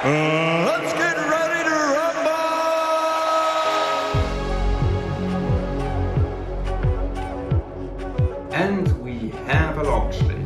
Let's get ready to rumble! And we have a launch date.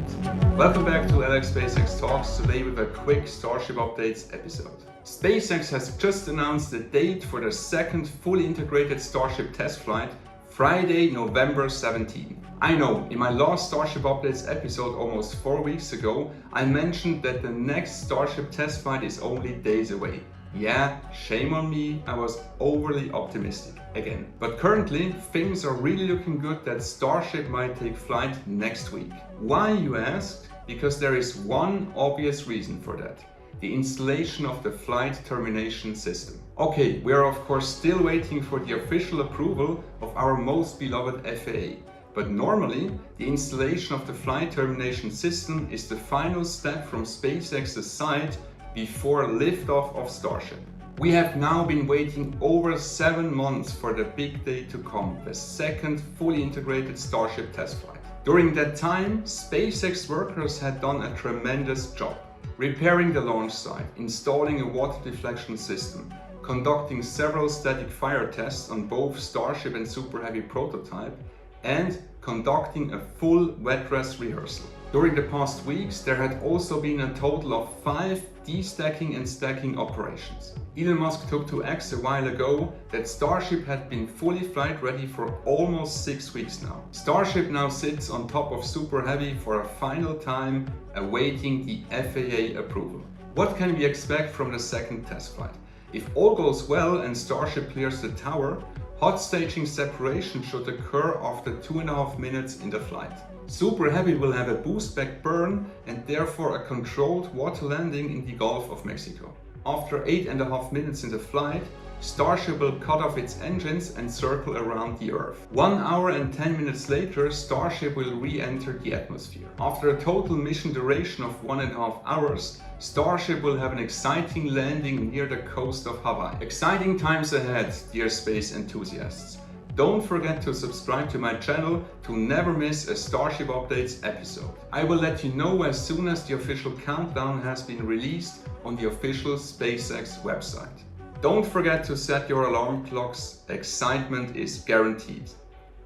Welcome back to SpaceX Talks, today with a quick Starship Updates episode. SpaceX has just announced the date for the second fully integrated Starship Test Flight, Friday, November 17. I know, in my last Starship Updates episode almost 4 weeks ago, I mentioned that the next Starship Test Flight is only days away. Yeah, shame on me, I was overly optimistic again. But currently, things are really looking good that Starship might take flight next week. Why, you ask? Because there is one obvious reason for that. The installation of the flight termination system. Okay, we are of course still waiting for the official approval of our most beloved FAA. But normally, the installation of the flight termination system is the final step from SpaceX's side before liftoff of Starship. We have now been waiting over 7 months for the big day to come, the second fully integrated Starship test flight. During that time, SpaceX workers had done a tremendous job. Repairing the launch site, installing a water deflection system, conducting several static fire tests on both Starship and Super Heavy prototype, and conducting a full wet dress rehearsal. During the past weeks, there had also been a total of 5 destacking and stacking operations. Elon Musk took to X a while ago that Starship had been fully flight ready for almost 6 weeks now. Starship now sits on top of Super Heavy for a final time, awaiting the FAA approval. What can we expect from the second test flight? If all goes well and Starship clears the tower, hot staging separation should occur after 2.5 minutes in the flight. Super Heavy will have a boost back burn and therefore a controlled water landing in the Gulf of Mexico. After 8.5 minutes in the flight, Starship will cut off its engines and circle around the Earth. 1 hour and 10 minutes later, Starship will re-enter the atmosphere. After a total mission duration of 1.5 hours, Starship will have an exciting landing near the coast of Hawaii. Exciting times ahead, dear space enthusiasts. Don't forget to subscribe to my channel to never miss a Starship Updates episode. I will let you know as soon as the official countdown has been released on the official SpaceX website. Don't forget to set your alarm clocks, excitement is guaranteed.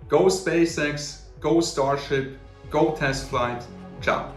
Go SpaceX, go Starship, go test flight, ciao.